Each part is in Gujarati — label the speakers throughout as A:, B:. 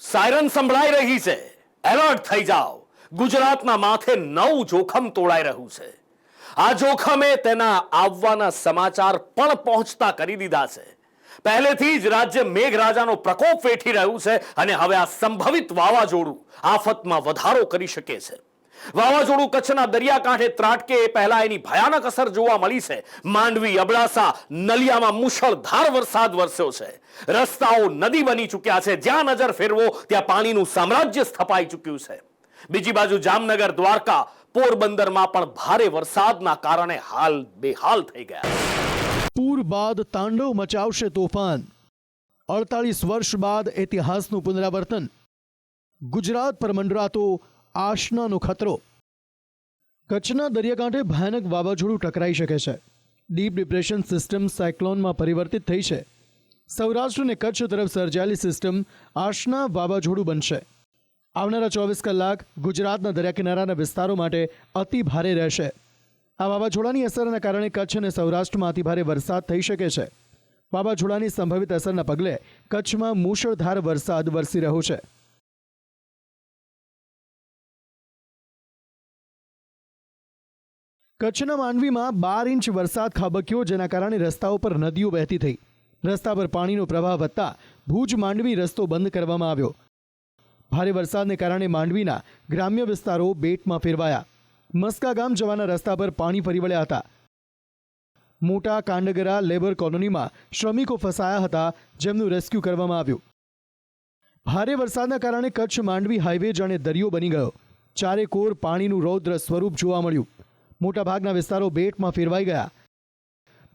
A: સાયરન સંભળાઈ રહી છે, એલર્ટ થઈ જાઓ. ગુજરાતના માથે નવું જોખમ તોડાઈ રહ્યું છે. આ જોખમે તેના આવવાના સમાચાર પણ પહોંચતા કરી દીધા છે. પહેલેથી જ રાજ્ય મેઘરાજાનો પ્રકોપ વેઠી રહ્યું છે અને હવે આ સંભવિત વાવાઝોડું આફતમાં વધારો કરી શકે છે. વાવાઝોડું કચ્છના દરિયાકાંઠે ત્રાટકે એ પહેલા એની ભયાનક અસર જોવા મળી છે. માંડવી, અબડાસા, નલિયામાં મુશળધાર વરસાદ વરસ્યો છે. રસ્તાઓ નદી બની ચૂક્યા છે. જ્યાં નજર ફેરવો ત્યાં પાણીનું સામ્રાજ્ય સ્થપાઈ ચૂક્યું છે. બીજી બાજુ જામનગર, દ્વારકા, પોરબંદરમાં પણ ભારે વરસાદના કારણે હાલ બેહાલ થઈ ગયા.
B: પૂર બાદ તાંડવ મચાવશે તોફાન. 48 વર્ષ બાદ ઇતિહાસનું પુનરાવર્તન. ગુજરાત પર મંડરાતો આશનાનો ખતરો. કચ્છના દરિયાકાંઠે ભયાનક વાવાઝોડું ટકરાઈ શકે છે. ડીપ ડિપ્રેશન સિસ્ટમ સાયક્લોનમાં પરિવર્તિત થઈ છે. સૌરાષ્ટ્ર અને કચ્છ તરફ સર્જાયેલી સિસ્ટમ આશના વાવાઝોડું બનશે. આવનારા 24 કલાક ગુજરાતના દરિયાકિનારાના વિસ્તારો માટે અતિ ભારે રહેશે. આ વાવાઝોડાની અસરના કારણે કચ્છ અને સૌરાષ્ટ્રમાં અતિભારે વરસાદ થઈ શકે છે. વાવાઝોડાની સંભવિત અસરના પગલે કચ્છમાં મુશળધાર વરસાદ વરસી રહ્યો છે. કચ્છના માંડવીમાં 12 ઇંચ વરસાદ ખાબક્યો, જેના કારણે રસ્તાઓ પર નદીઓ વહેતી થઈ. રસ્તા પર પાણીનો પ્રવાહ વધતા ભુજ માંડવી રસ્તો બંધ કરવામાં આવ્યો. ભારે વરસાદને કારણે માંડવીના ગ્રામ્ય વિસ્તારો બેટમાં ફેરવાયા. મસ્કા ગામ જવાના રસ્તા પર પાણી ફરી વળ્યા હતા. મોટા કાંડગરા લેબર કોલોનીમાં શ્રમિકો ફસાયા હતા, જેમનું રેસ્ક્યુ કરવામાં આવ્યું. ભારે વરસાદના કારણે કચ્છ માંડવી હાઈવે જાણે દરિયો બની ગયો. ચારે કોર પાણીનું રૌદ્ર સ્વરૂપ જોવા મળ્યું. મોટાભાગના વિસ્તારો બેટમાં ફેરવાઈ ગયા.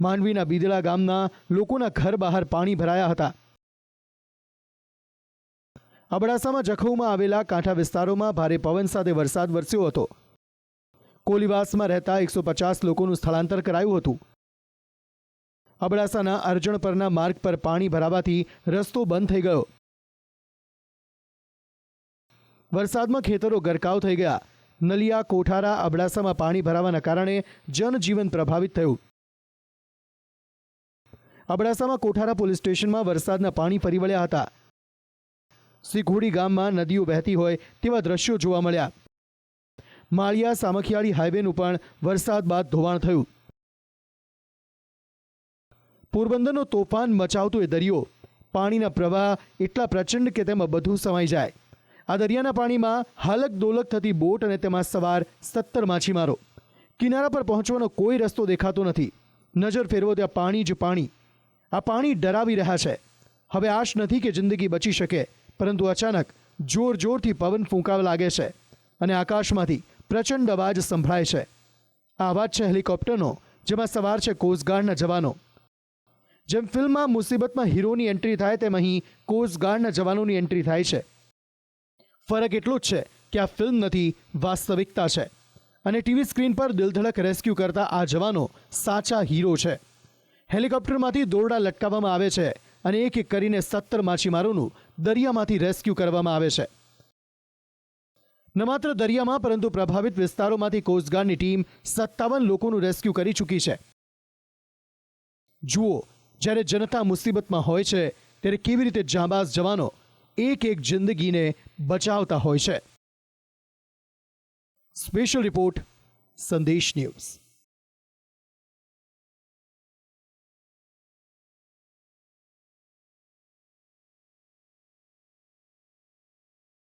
B: માંડવીના બીદડા ગામના લોકોના ઘર બહાર પાણી ભરાયા હતા. અબડાસામાં જખૌમાં આવેલા કાંઠા વિસ્તારોમાં ભારે પવન સાથે વરસાદ વરસ્યો હતો. કોલીવાસમાં રહેતા 150 લોકોનું સ્થળાંતર કરાયું હતું. અબડાસાના અરજણ પરના માર્ગ પર પાણી ભરાવાથી રસ્તો બંધ થઈ ગયો. વરસાદમાં ખેતરો ગરકાવ થઈ ગયા. નલિયા, કોઠારા, અબડાસામાં પાણી ભરાવાના કારણે જનજીવન પ્રભાવિત થયું. અબડાસામાં કોઠારા પોલીસ સ્ટેશનમાં વરસાદના પાણી ફરી વળ્યા હતા. સિઘોડી ગામમાં નદીઓ વહેતી હોય તેવા દ્રશ્યો જોવા મળ્યા. માળિયા સામખિયાળી હાઈવેનું પણ વરસાદ બાદ ધોવાણ થયું. પોરબંદરનો તોફાન મચાવતો એ દરિયો. પાણીના પ્રવાહ એટલા પ્રચંડ કે તેમાં બધું સમાઈ જાય. આ દરિયાના પાણીમાં હાલક ડોલક થતી બોટ અને તેમાં સવાર 17 માછીમારો. કિનારા પર પહોંચવાનો કોઈ રસ્તો દેખાતો નથી. નજર ફેરવો ત્યાં પાણી જ પાણી. આ પાણી ડરાવી રહ્યા છે. હવે આશ નથી કે જિંદગી બચી શકે, પરંતુ અચાનક જોર જોરથી પવન ફૂંકાવા લાગે છે અને આકાશમાંથી પ્રચંડ અવાજ સંભળાય છે. આ અવાજ છે હેલિકોપ્ટરનો, જેમાં સવાર છે કોસ્ટગાર્ડના જવાનો. જેમ ફિલ્મમાં મુસીબતમાં હીરોની એન્ટ્રી થાય તેમ અહીં કોસ્ટગાર્ડના જવાનોની એન્ટ્રી થાય છે. ફરક એટલો જ છે કે આ ફિલ્મ નથી, વાસ્તવિકતા છે. અને ટીવી સ્ક્રીન પર દિલધડક રેસ્ક્યુ કરતા આ જવાનો સાચા હીરો છે. હેલિકોપ્ટરમાંથી દોરડા લટકાવવામાં આવે છે અને એક એક કરીને 17 માછીમારોનું દરિયામાંથી રેસ્ક્યુ કરવામાં આવે છે. ન માત્ર દરિયામાં પરંતુ પ્રભાવિત વિસ્તારોમાંથી કોસ્ટગાર્ડની ટીમ 57 લોકોનું રેસ્ક્યુ કરી ચૂકી છે. જુઓ, જ્યારે જનતા મુસીબતમાં હોય છે ત્યારે કેવી રીતે જાંબાઝ જવાનો એક એક જિંદગીને બચાવતા હોય છે. સ્પેશિયલ રિપોર્ટ, સંદેશ ન્યૂઝ.